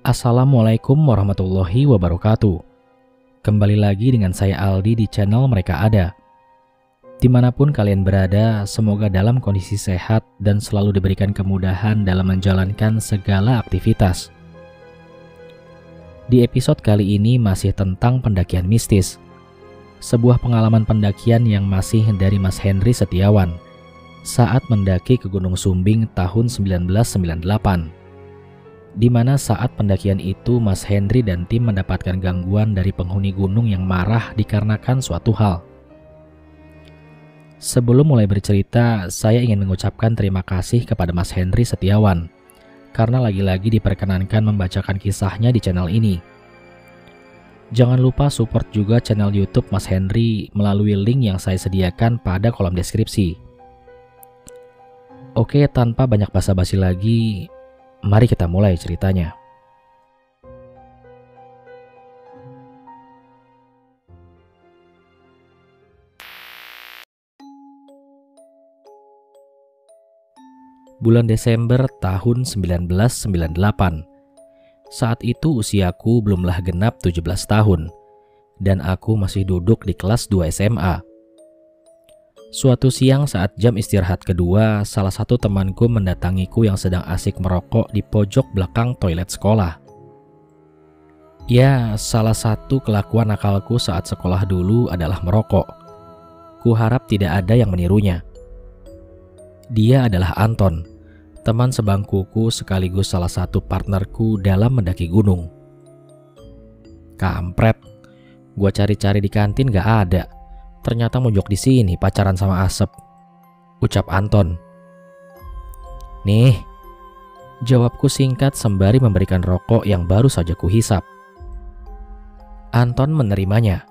Assalamualaikum warahmatullahi wabarakatuh. Kembali lagi dengan saya Aldi di channel Mereka Ada. Dimanapun kalian berada, semoga dalam kondisi sehat dan selalu diberikan kemudahan dalam menjalankan segala aktivitas. Di episode kali ini masih tentang pendakian mistis. Sebuah pengalaman pendakian yang masih dari Mas Henry Setiawan saat mendaki ke Gunung Sumbing tahun 1998. Di mana saat pendakian itu Mas Henry dan tim mendapatkan gangguan dari penghuni gunung yang marah dikarenakan suatu hal. Sebelum mulai bercerita, saya ingin mengucapkan terima kasih kepada Mas Henry Setiawan karena lagi-lagi diperkenankan membacakan kisahnya di channel ini. Jangan lupa support juga channel YouTube Mas Henry melalui link yang saya sediakan pada kolom deskripsi. Oke, tanpa banyak basa-basi lagi, mari kita mulai ceritanya. Bulan Desember tahun 1998. Saat itu usiaku belumlah genap 17 tahun dan aku masih duduk di kelas 2 SMA. Suatu siang saat jam istirahat kedua, salah satu temanku mendatangiku yang sedang asik merokok di pojok belakang toilet sekolah. Ya, salah satu kelakuan nakalku saat sekolah dulu adalah merokok. Kuharap tidak ada yang menirunya. Dia adalah Anton, teman sebangkuku sekaligus salah satu partnerku dalam mendaki gunung. Kampret, gua cari-cari di kantin gak ada. Ternyata mojok di sini pacaran sama Asep, ucap Anton. Nih, jawabku singkat sembari memberikan rokok yang baru saja kuhisap. Anton menerimanya,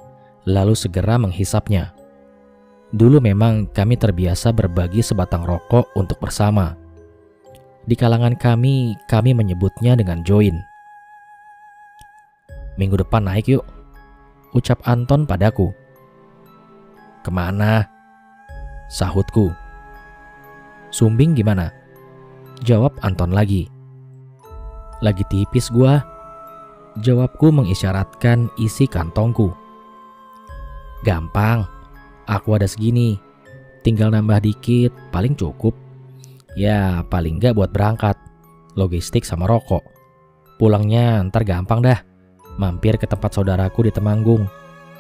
lalu segera menghisapnya. Dulu memang kami terbiasa berbagi sebatang rokok untuk bersama. Di kalangan kami menyebutnya dengan join. Minggu depan naik yuk, ucap Anton padaku. Kemana? Sahutku. Sumbing gimana? Jawab Anton lagi. Lagi tipis gua. Jawabku mengisyaratkan isi kantongku. Gampang, aku ada segini. Tinggal nambah dikit, paling cukup. Ya paling gak buat berangkat, logistik sama rokok. Pulangnya ntar gampang dah. Mampir ke tempat saudaraku di Temanggung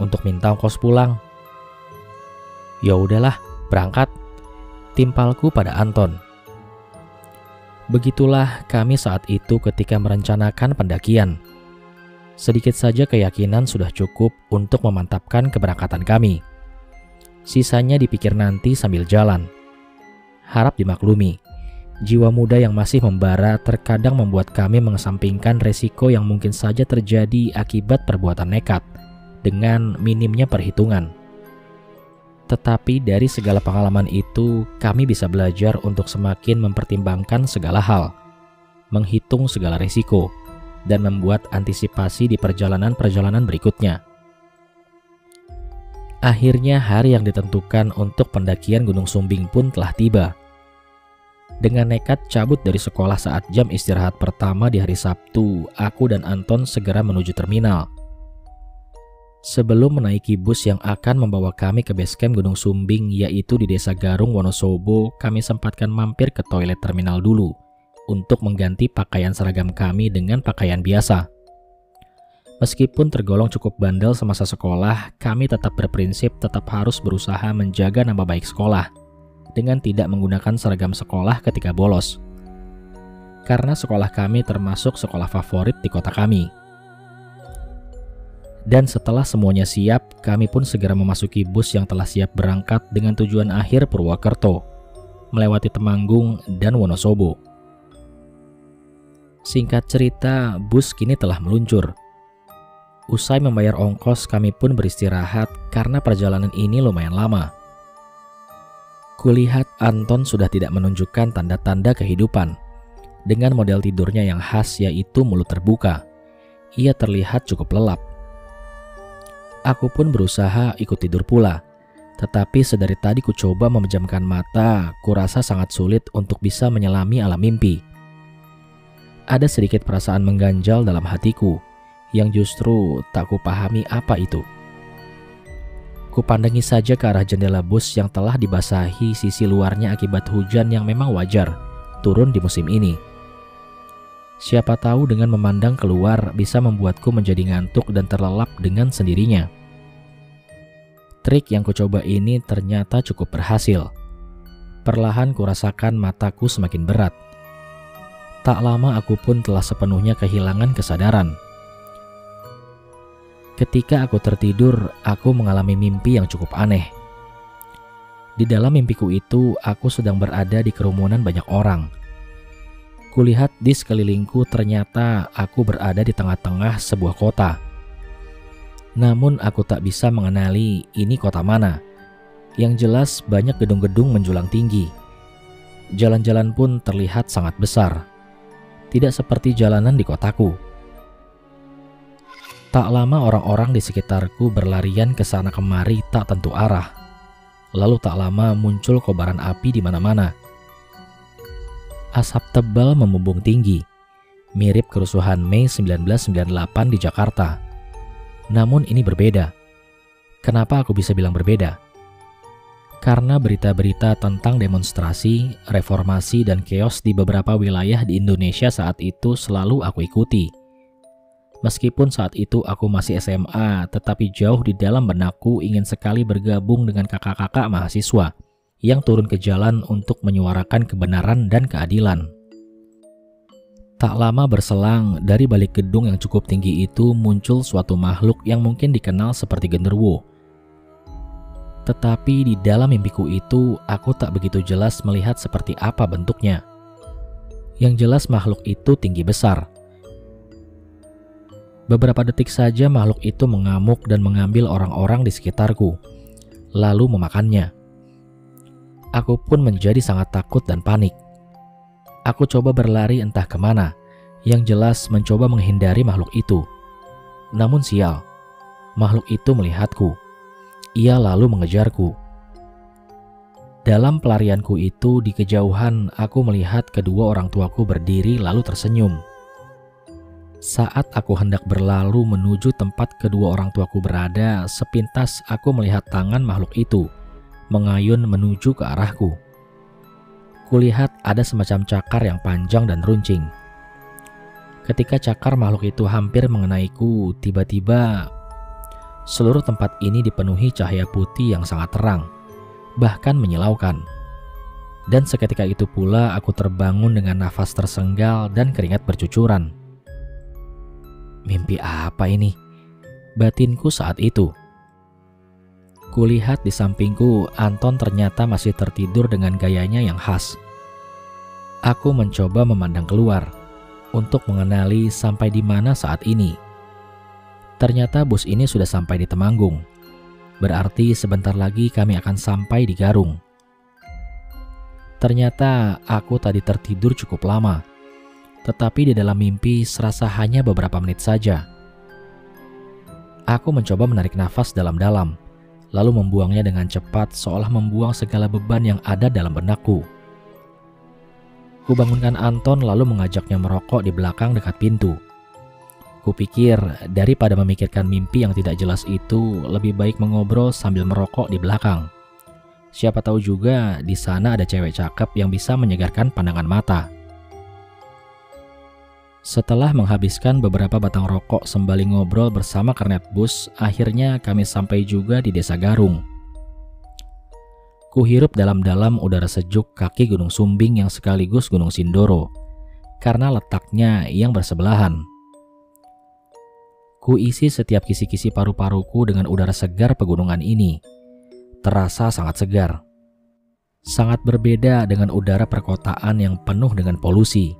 untuk minta ongkos pulang. Ya udahlah, berangkat, timpalku pada Anton. Begitulah kami saat itu ketika merencanakan pendakian. Sedikit saja keyakinan sudah cukup untuk memantapkan keberangkatan kami. Sisanya dipikir nanti sambil jalan. Harap dimaklumi, jiwa muda yang masih membara terkadang membuat kami mengesampingkan resiko yang mungkin saja terjadi akibat perbuatan nekat dengan minimnya perhitungan. Tetapi dari segala pengalaman itu, kami bisa belajar untuk semakin mempertimbangkan segala hal, menghitung segala risiko, dan membuat antisipasi di perjalanan-perjalanan berikutnya. Akhirnya hari yang ditentukan untuk pendakian Gunung Sumbing pun telah tiba. Dengan nekat cabut dari sekolah saat jam istirahat pertama di hari Sabtu, aku dan Anton segera menuju terminal. Sebelum menaiki bus yang akan membawa kami ke basecamp Gunung Sumbing, yaitu di Desa Garung, Wonosobo, kami sempatkan mampir ke toilet terminal dulu untuk mengganti pakaian seragam kami dengan pakaian biasa. Meskipun tergolong cukup bandel semasa sekolah, kami tetap berprinsip tetap harus berusaha menjaga nama baik sekolah dengan tidak menggunakan seragam sekolah ketika bolos. Karena sekolah kami termasuk sekolah favorit di kota kami. Dan setelah semuanya siap, kami pun segera memasuki bus yang telah siap berangkat dengan tujuan akhir Purwokerto, melewati Temanggung dan Wonosobo. Singkat cerita, bus kini telah meluncur. Usai membayar ongkos, kami pun beristirahat karena perjalanan ini lumayan lama. Kulihat Anton sudah tidak menunjukkan tanda-tanda kehidupan. Dengan model tidurnya yang khas yaitu mulut terbuka, ia terlihat cukup lelap. Aku pun berusaha ikut tidur pula, tetapi sedari tadi ku coba memejamkan mata, kurasa sangat sulit untuk bisa menyelami alam mimpi. Ada sedikit perasaan mengganjal dalam hatiku yang justru tak kupahami apa itu. Kupandangi saja ke arah jendela bus yang telah dibasahi sisi luarnya akibat hujan yang memang wajar turun di musim ini. Siapa tahu dengan memandang keluar bisa membuatku menjadi ngantuk dan terlelap dengan sendirinya. Trik yang kucoba ini ternyata cukup berhasil. Perlahan kurasakan mataku semakin berat. Tak lama aku pun telah sepenuhnya kehilangan kesadaran. Ketika aku tertidur, aku mengalami mimpi yang cukup aneh. Di dalam mimpiku itu, aku sedang berada di kerumunan banyak orang. Kulihat di sekelilingku ternyata aku berada di tengah-tengah sebuah kota. Namun aku tak bisa mengenali ini kota mana. Yang jelas banyak gedung-gedung menjulang tinggi. Jalan-jalan pun terlihat sangat besar. Tidak seperti jalanan di kotaku. Tak lama orang-orang di sekitarku berlarian ke sana kemari tak tentu arah. Lalu tak lama muncul kobaran api di mana-mana. Asap tebal membumbung tinggi, mirip kerusuhan Mei 1998 di Jakarta. Namun ini berbeda. Kenapa aku bisa bilang berbeda? Karena berita-berita tentang demonstrasi, reformasi, dan chaos di beberapa wilayah di Indonesia saat itu selalu aku ikuti. Meskipun saat itu aku masih SMA, tetapi jauh di dalam benakku ingin sekali bergabung dengan kakak-kakak mahasiswa yang turun ke jalan untuk menyuarakan kebenaran dan keadilan. Tak lama berselang, dari balik gedung yang cukup tinggi itu muncul suatu makhluk yang mungkin dikenal seperti genderuwo. Tetapi di dalam mimpiku itu, aku tak begitu jelas melihat seperti apa bentuknya. Yang jelas makhluk itu tinggi besar. Beberapa detik saja makhluk itu mengamuk dan mengambil orang-orang di sekitarku, lalu memakannya. Aku pun menjadi sangat takut dan panik. Aku coba berlari entah kemana, yang jelas mencoba menghindari makhluk itu. Namun sial, makhluk itu melihatku. Ia lalu mengejarku. Dalam pelarianku itu, di kejauhan aku melihat kedua orang tuaku berdiri lalu tersenyum. Saat aku hendak berlalu menuju tempat kedua orang tuaku berada, sepintas aku melihat tangan makhluk itu mengayun menuju ke arahku. Kulihat ada semacam cakar yang panjang dan runcing. Ketika cakar makhluk itu hampir mengenaiku, tiba-tiba seluruh tempat ini dipenuhi cahaya putih yang sangat terang, bahkan menyilaukan. Dan seketika itu pula aku terbangun dengan nafas tersenggal dan keringat bercucuran. Mimpi apa ini? Batinku saat itu. Kulihat di sampingku, Anton ternyata masih tertidur dengan gayanya yang khas. Aku mencoba memandang keluar untuk mengenali sampai di mana saat ini. Ternyata bus ini sudah sampai di Temanggung. Berarti sebentar lagi kami akan sampai di Garung. Ternyata aku tadi tertidur cukup lama. Tetapi di dalam mimpi serasa hanya beberapa menit saja. Aku mencoba menarik nafas dalam-dalam, lalu membuangnya dengan cepat seolah membuang segala beban yang ada dalam benakku. Kubangunkan Anton lalu mengajaknya merokok di belakang dekat pintu. Kupikir daripada memikirkan mimpi yang tidak jelas itu, lebih baik mengobrol sambil merokok di belakang. Siapa tahu juga di sana ada cewek cakep yang bisa menyegarkan pandangan mata. Setelah menghabiskan beberapa batang rokok sembali ngobrol bersama kernet bus, akhirnya kami sampai juga di Desa Garung. Kuhirup dalam-dalam udara sejuk kaki Gunung Sumbing yang sekaligus Gunung Sindoro, karena letaknya yang bersebelahan. Kuisi setiap kisi-kisi paru-paruku dengan udara segar pegunungan ini. Terasa sangat segar. Sangat berbeda dengan udara perkotaan yang penuh dengan polusi.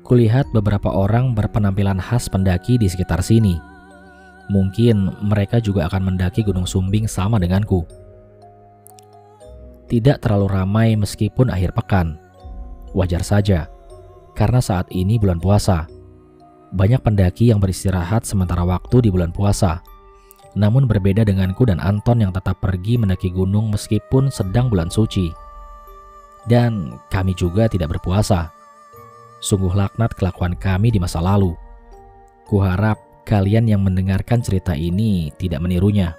Kulihat beberapa orang berpenampilan khas pendaki di sekitar sini. Mungkin mereka juga akan mendaki Gunung Sumbing sama denganku. Tidak terlalu ramai meskipun akhir pekan. Wajar saja, karena saat ini bulan puasa. Banyak pendaki yang beristirahat sementara waktu di bulan puasa. Namun berbeda denganku dan Anton yang tetap pergi mendaki gunung meskipun sedang bulan suci. Dan kami juga tidak berpuasa. Sungguh laknat kelakuan kami di masa lalu. Kuharap kalian yang mendengarkan cerita ini tidak menirunya.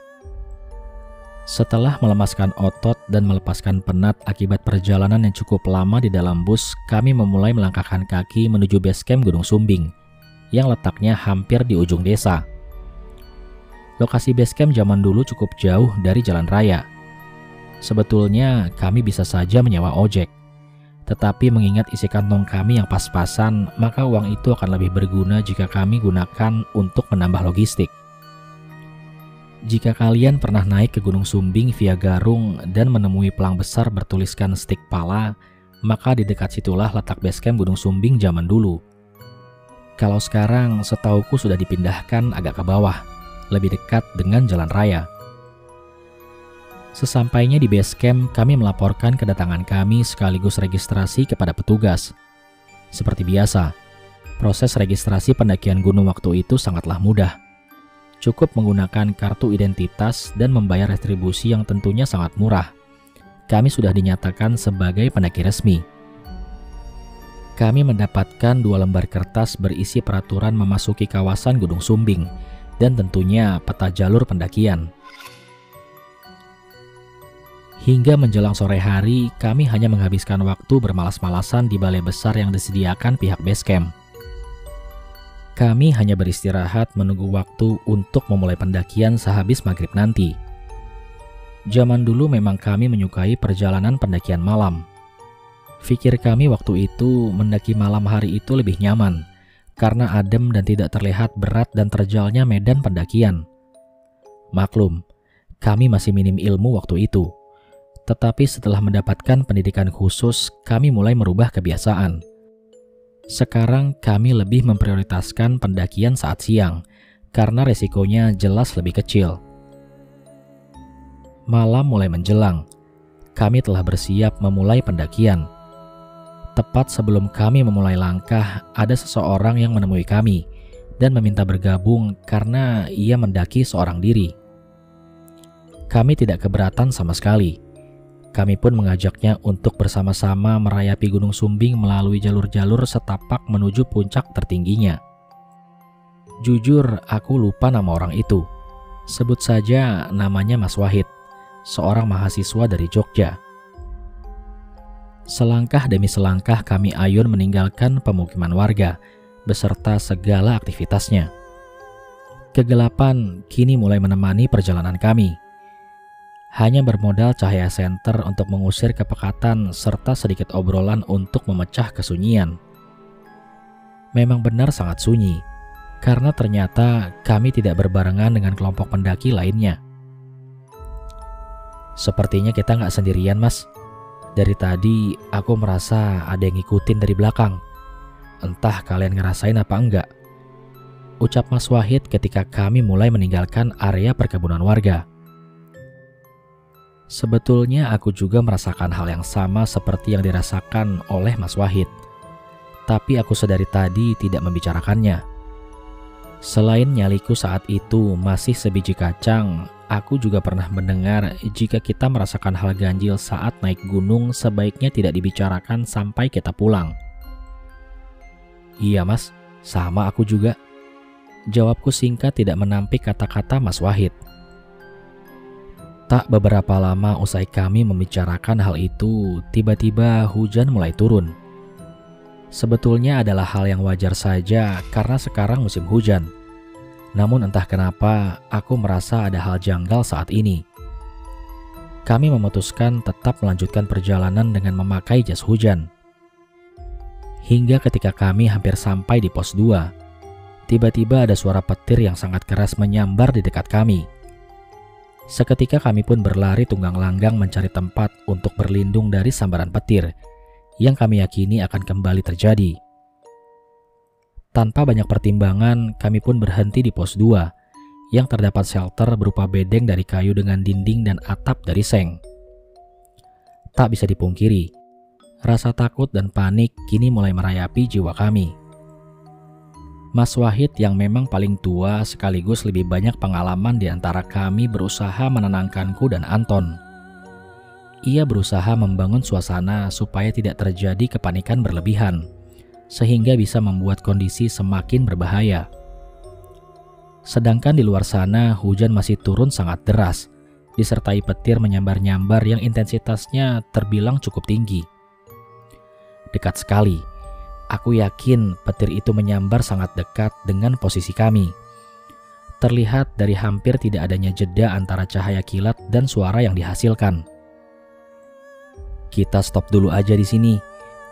Setelah melemaskan otot dan melepaskan penat akibat perjalanan yang cukup lama di dalam bus, kami memulai melangkahkan kaki menuju base camp Gunung Sumbing yang letaknya hampir di ujung desa. Lokasi base camp zaman dulu cukup jauh dari jalan raya. Sebetulnya kami bisa saja menyewa ojek. Tetapi mengingat isi kantong kami yang pas-pasan, maka uang itu akan lebih berguna jika kami gunakan untuk menambah logistik. Jika kalian pernah naik ke Gunung Sumbing via Garung dan menemui pelang besar bertuliskan Stik Pala, maka di dekat situlah letak base camp Gunung Sumbing zaman dulu. Kalau sekarang, setauku sudah dipindahkan agak ke bawah, lebih dekat dengan jalan raya. Sesampainya di base camp, kami melaporkan kedatangan kami sekaligus registrasi kepada petugas. Seperti biasa, proses registrasi pendakian gunung waktu itu sangatlah mudah. Cukup menggunakan kartu identitas dan membayar retribusi yang tentunya sangat murah. Kami sudah dinyatakan sebagai pendaki resmi. Kami mendapatkan 2 lembar kertas berisi peraturan memasuki kawasan Gunung Sumbing dan tentunya peta jalur pendakian. Hingga menjelang sore hari, kami hanya menghabiskan waktu bermalas-malasan di balai besar yang disediakan pihak base camp. Kami hanya beristirahat menunggu waktu untuk memulai pendakian sehabis maghrib nanti. Zaman dulu memang kami menyukai perjalanan pendakian malam. Fikir kami waktu itu mendaki malam hari itu lebih nyaman, karena adem dan tidak terlihat berat dan terjalnya medan pendakian. Maklum, kami masih minim ilmu waktu itu. Tetapi setelah mendapatkan pendidikan khusus, kami mulai merubah kebiasaan. Sekarang kami lebih memprioritaskan pendakian saat siang, karena resikonya jelas lebih kecil. Malam mulai menjelang. Kami telah bersiap memulai pendakian. Tepat sebelum kami memulai langkah, ada seseorang yang menemui kami dan meminta bergabung karena ia mendaki seorang diri. Kami tidak keberatan sama sekali. Kami pun mengajaknya untuk bersama-sama merayapi Gunung Sumbing melalui jalur-jalur setapak menuju puncak tertingginya. Jujur, aku lupa nama orang itu. Sebut saja namanya Mas Wahid, seorang mahasiswa dari Jogja. Selangkah demi selangkah kami ayun meninggalkan pemukiman warga, beserta segala aktivitasnya. Kegelapan kini mulai menemani perjalanan kami. Hanya bermodal cahaya senter untuk mengusir kepekatan serta sedikit obrolan untuk memecah kesunyian. Memang benar sangat sunyi, karena ternyata kami tidak berbarengan dengan kelompok pendaki lainnya. Sepertinya kita nggak sendirian, Mas. Dari tadi aku merasa ada yang ngikutin dari belakang. Entah kalian ngerasain apa enggak. Ucap Mas Wahid ketika kami mulai meninggalkan area perkebunan warga. Sebetulnya aku juga merasakan hal yang sama seperti yang dirasakan oleh Mas Wahid. Tapi aku sedari tadi tidak membicarakannya. Selain nyaliku saat itu masih sebiji kacang, aku juga pernah mendengar jika kita merasakan hal ganjil saat naik gunung sebaiknya tidak dibicarakan sampai kita pulang. Iya Mas, sama aku juga. Jawabku singkat tidak menampik kata-kata Mas Wahid. Tak beberapa lama usai kami membicarakan hal itu, tiba-tiba hujan mulai turun. Sebetulnya adalah hal yang wajar saja karena sekarang musim hujan. Namun entah kenapa aku merasa ada hal janggal saat ini. Kami memutuskan tetap melanjutkan perjalanan dengan memakai jas hujan. Hingga ketika kami hampir sampai di pos 2, tiba-tiba ada suara petir yang sangat keras menyambar di dekat kami. Seketika kami pun berlari tunggang langgang mencari tempat untuk berlindung dari sambaran petir yang kami yakini akan kembali terjadi. Tanpa banyak pertimbangan, kami pun berhenti di pos 2 yang terdapat shelter berupa bedeng dari kayu dengan dinding dan atap dari seng. Tak bisa dipungkiri, rasa takut dan panik kini mulai merayapi jiwa kami. Mas Wahid yang memang paling tua sekaligus lebih banyak pengalaman di antara kami berusaha menenangkanku dan Anton. Ia berusaha membangun suasana supaya tidak terjadi kepanikan berlebihan. sehingga bisa membuat kondisi semakin berbahaya. Sedangkan di luar sana hujan masih turun sangat deras, disertai petir menyambar-nyambar yang intensitasnya terbilang cukup tinggi. Dekat sekali, aku yakin petir itu menyambar sangat dekat dengan posisi kami. Terlihat dari hampir tidak adanya jeda antara cahaya kilat dan suara yang dihasilkan. "Kita stop dulu aja di sini.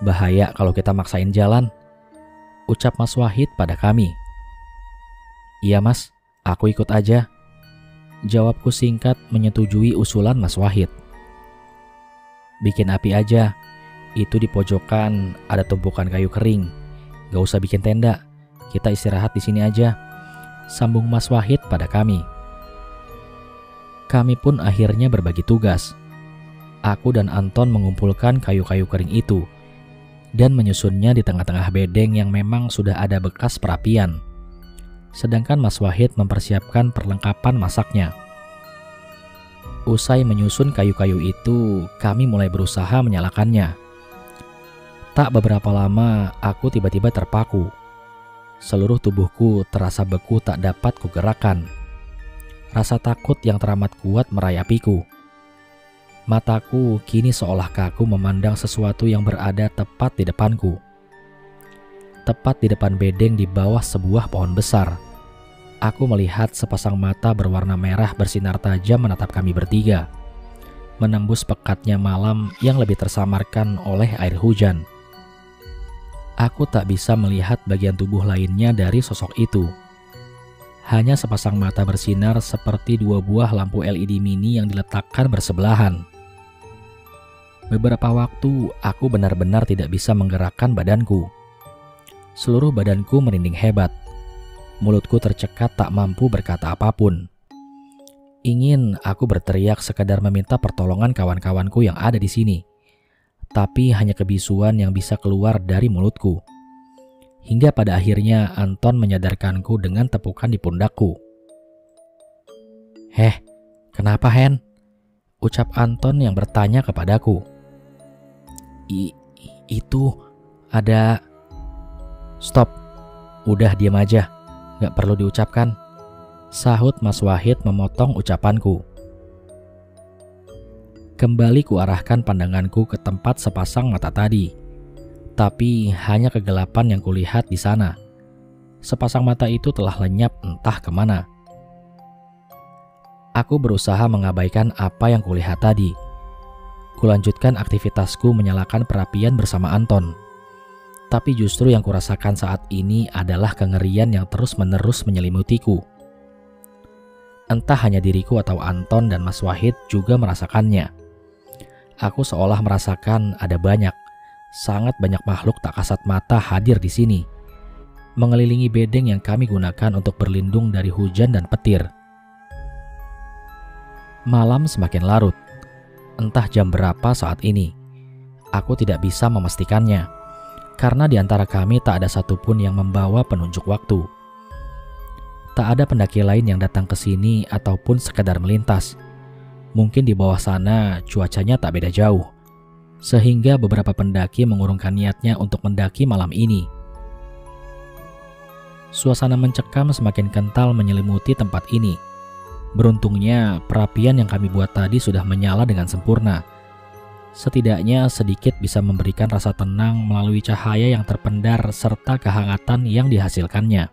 Bahaya kalau kita maksain jalan," ucap Mas Wahid pada kami. "Iya Mas, aku ikut aja," jawabku singkat menyetujui usulan Mas Wahid. "Bikin api aja. Itu di pojokan ada tumpukan kayu kering. Gak usah bikin tenda. Kita istirahat di sini aja," sambung Mas Wahid pada kami. Kami pun akhirnya berbagi tugas. Aku dan Anton mengumpulkan kayu-kayu kering itu dan menyusunnya di tengah-tengah bedeng yang memang sudah ada bekas perapian. Sedangkan Mas Wahid mempersiapkan perlengkapan masaknya. Usai menyusun kayu-kayu itu, kami mulai berusaha menyalakannya. Tak beberapa lama, aku tiba-tiba terpaku. Seluruh tubuhku terasa beku tak dapat kugerakkan. Rasa takut yang teramat kuat merayapiku. Mataku kini seolah kaku memandang sesuatu yang berada tepat di depanku. Tepat di depan bedeng di bawah sebuah pohon besar. Aku melihat sepasang mata berwarna merah bersinar tajam menatap kami bertiga, menembus pekatnya malam yang lebih tersamarkan oleh air hujan. Aku tak bisa melihat bagian tubuh lainnya dari sosok itu. Hanya sepasang mata bersinar seperti dua buah lampu LED mini yang diletakkan bersebelahan. Beberapa waktu aku benar-benar tidak bisa menggerakkan badanku. Seluruh badanku merinding hebat. Mulutku tercekat tak mampu berkata apapun. Ingin aku berteriak sekadar meminta pertolongan kawan-kawanku yang ada di sini. Tapi hanya kebisuan yang bisa keluar dari mulutku. Hingga pada akhirnya Anton menyadarkanku dengan tepukan di pundakku. "Heh, kenapa Hen?" ucap Anton yang bertanya kepadaku. Itu ada..." "Stop, udah diam aja, gak perlu diucapkan," sahut Mas Wahid memotong ucapanku. Kembali kuarahkan pandanganku ke tempat sepasang mata tadi. Tapi hanya kegelapan yang kulihat di sana. Sepasang mata itu telah lenyap entah kemana. Aku berusaha mengabaikan apa yang kulihat tadi. Kulanjutkan aktivitasku menyalakan perapian bersama Anton. Tapi justru yang kurasakan saat ini adalah kengerian yang terus-menerus menyelimutiku. Entah hanya diriku atau Anton dan Mas Wahid juga merasakannya. Aku seolah merasakan ada sangat banyak makhluk tak kasat mata hadir di sini, mengelilingi bedeng yang kami gunakan untuk berlindung dari hujan dan petir. Malam semakin larut. Entah jam berapa saat ini. Aku tidak bisa memastikannya, karena di antara kami tak ada satupun yang membawa penunjuk waktu. Tak ada pendaki lain yang datang ke sini ataupun sekadar melintas. Mungkin di bawah sana cuacanya tak beda jauh, sehingga beberapa pendaki mengurungkan niatnya untuk mendaki malam ini. Suasana mencekam semakin kental menyelimuti tempat ini. Beruntungnya, perapian yang kami buat tadi sudah menyala dengan sempurna. Setidaknya sedikit bisa memberikan rasa tenang melalui cahaya yang terpendar serta kehangatan yang dihasilkannya.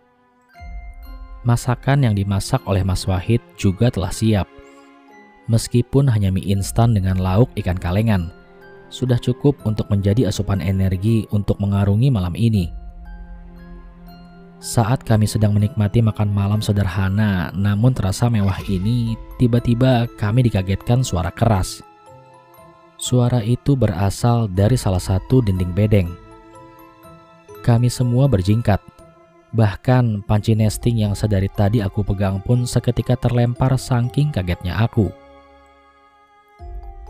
Masakan yang dimasak oleh Mas Wahid juga telah siap. Meskipun hanya mie instan dengan lauk ikan kalengan, sudah cukup untuk menjadi asupan energi untuk mengarungi malam ini. Saat kami sedang menikmati makan malam sederhana namun terasa mewah ini, tiba-tiba kami dikagetkan suara keras. Suara itu berasal dari salah satu dinding bedeng. Kami semua berjingkat. Bahkan panci nesting yang sedari tadi aku pegang pun seketika terlempar saking kagetnya aku.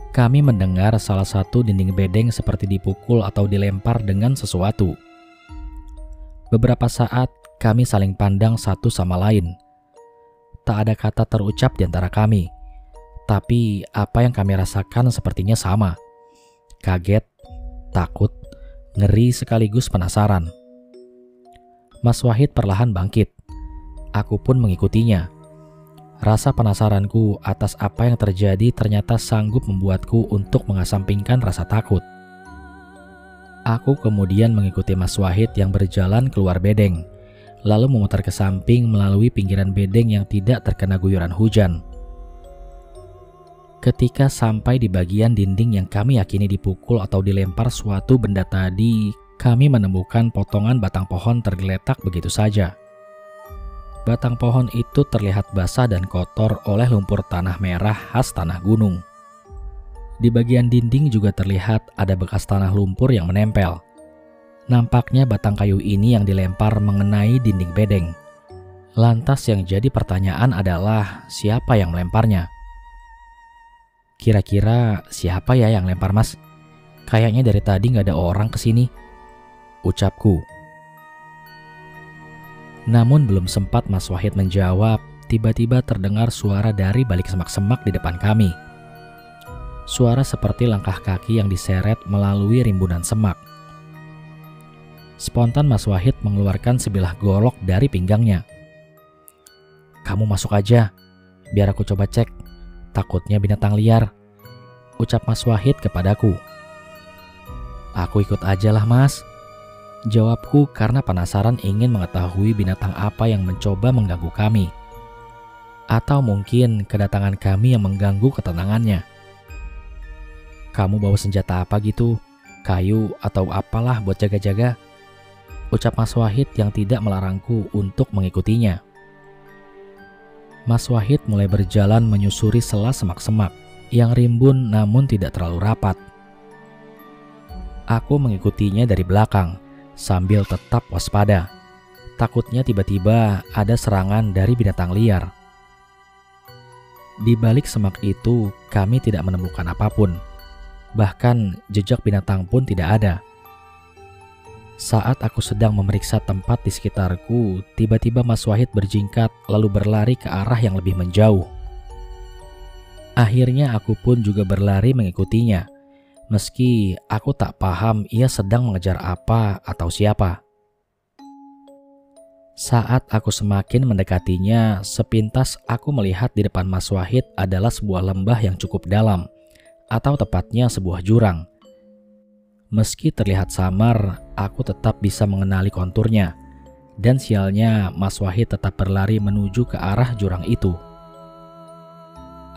Kami mendengar salah satu dinding bedeng seperti dipukul atau dilempar dengan sesuatu. Beberapa saat kami saling pandang satu sama lain. Tak ada kata terucap di antara kami. Tapi apa yang kami rasakan sepertinya sama. Kaget, takut, ngeri sekaligus penasaran. Mas Wahid perlahan bangkit. Aku pun mengikutinya. Rasa penasaranku atas apa yang terjadi ternyata sanggup membuatku untuk mengesampingkan rasa takut. Aku kemudian mengikuti Mas Wahid yang berjalan keluar bedeng, lalu memutar ke samping melalui pinggiran bedeng yang tidak terkena guyuran hujan. Ketika sampai di bagian dinding yang kami yakini dipukul atau dilempar suatu benda tadi, kami menemukan potongan batang pohon tergeletak begitu saja. Batang pohon itu terlihat basah dan kotor oleh lumpur tanah merah khas tanah gunung. Di bagian dinding juga terlihat ada bekas tanah lumpur yang menempel. Nampaknya batang kayu ini yang dilempar mengenai dinding bedeng. Lantas yang jadi pertanyaan adalah siapa yang melemparnya? Kira-kira siapa ya yang lempar, Mas? Kayaknya dari tadi nggak ada orang kesini, ucapku. Namun belum sempat Mas Wahid menjawab, tiba-tiba terdengar suara dari balik semak-semak di depan kami. Suara seperti langkah kaki yang diseret melalui rimbunan semak. Spontan Mas Wahid mengeluarkan sebilah golok dari pinggangnya. "Kamu masuk aja, biar aku coba cek. Takutnya binatang liar," ucap Mas Wahid kepadaku. "Aku ikut aja lah, Mas," jawabku karena penasaran ingin mengetahui binatang apa yang mencoba mengganggu kami. Atau mungkin kedatangan kami yang mengganggu ketenangannya. "Kamu bawa senjata apa gitu? Kayu atau apalah buat jaga-jaga?" ucap Mas Wahid yang tidak melarangku untuk mengikutinya. Mas Wahid mulai berjalan menyusuri sela semak-semak yang rimbun namun tidak terlalu rapat. Aku mengikutinya dari belakang sambil tetap waspada. Takutnya tiba-tiba ada serangan dari binatang liar. Di balik semak itu kami tidak menemukan apapun. Bahkan jejak binatang pun tidak ada. Saat aku sedang memeriksa tempat di sekitarku, tiba-tiba Mas Wahid berjingkat lalu berlari ke arah yang lebih menjauh. Akhirnya aku pun juga berlari mengikutinya, meski aku tak paham ia sedang mengejar apa atau siapa. Saat aku semakin mendekatinya, sepintas aku melihat di depan Mas Wahid adalah sebuah lembah yang cukup dalam, atau tepatnya sebuah jurang. Meski terlihat samar, aku tetap bisa mengenali konturnya. Dan sialnya, Mas Wahid tetap berlari menuju ke arah jurang itu.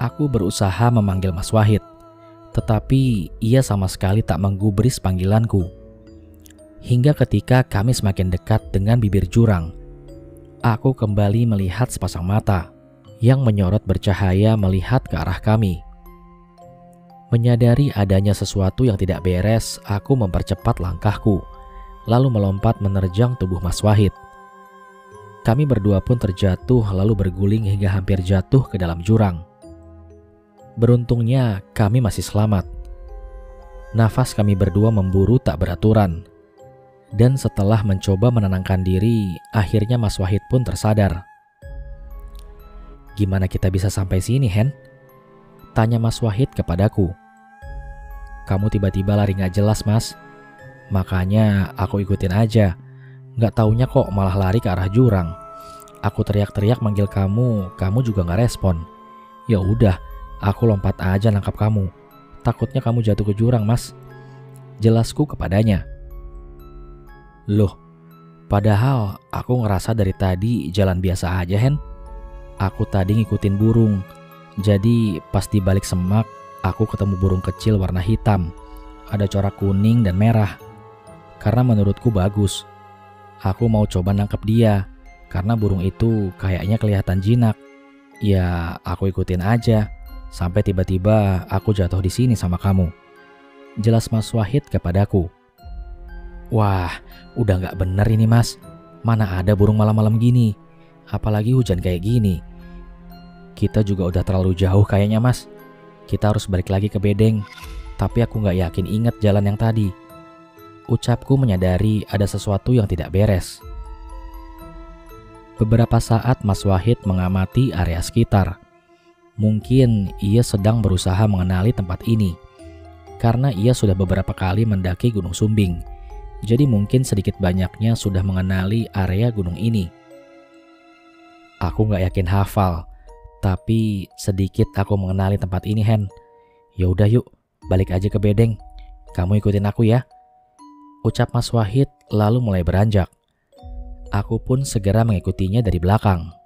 Aku berusaha memanggil Mas Wahid, tetapi ia sama sekali tak menggubris panggilanku. Hingga ketika kami semakin dekat dengan bibir jurang, aku kembali melihat sepasang mata yang menyorot bercahaya melihat ke arah kami. Menyadari adanya sesuatu yang tidak beres, aku mempercepat langkahku, lalu melompat menerjang tubuh Mas Wahid. Kami berdua pun terjatuh lalu berguling hingga hampir jatuh ke dalam jurang. Beruntungnya kami masih selamat. Nafas kami berdua memburu tak beraturan. Dan setelah mencoba menenangkan diri, akhirnya Mas Wahid pun tersadar. "Gimana kita bisa sampai sini, Hen?" tanya Mas Wahid kepadaku. "Kamu tiba-tiba lari gak jelas, Mas. Makanya aku ikutin aja. Gak taunya kok malah lari ke arah jurang. Aku teriak-teriak manggil kamu, kamu juga gak respon. Ya udah, aku lompat aja nangkap kamu. Takutnya kamu jatuh ke jurang, Mas," jelasku kepadanya. "Loh, padahal aku ngerasa dari tadi jalan biasa aja, Hen. Aku tadi ngikutin burung. Jadi pas di balik semak, aku ketemu burung kecil warna hitam. Ada corak kuning dan merah. Karena menurutku bagus. Aku mau coba nangkep dia, karena burung itu kayaknya kelihatan jinak. Ya, aku ikutin aja. Sampai tiba-tiba aku jatuh di sini sama kamu," jelas Mas Wahid kepadaku. "Wah, udah gak bener ini, Mas. Mana ada burung malam-malam gini. Apalagi hujan kayak gini. Kita juga udah terlalu jauh kayaknya, Mas. Kita harus balik lagi ke bedeng. Tapi aku gak yakin inget jalan yang tadi," ucapku menyadari ada sesuatu yang tidak beres. Beberapa saat Mas Wahid mengamati area sekitar. Mungkin ia sedang berusaha mengenali tempat ini, karena ia sudah beberapa kali mendaki Gunung Sumbing. Jadi mungkin sedikit banyaknya sudah mengenali area gunung ini. Aku gak yakin hafal, tapi sedikit aku mengenali tempat ini, Hen. Ya udah yuk, balik aja ke bedeng. Kamu ikutin aku ya. Ucap Mas Wahid lalu mulai beranjak. Aku pun segera mengikutinya dari belakang.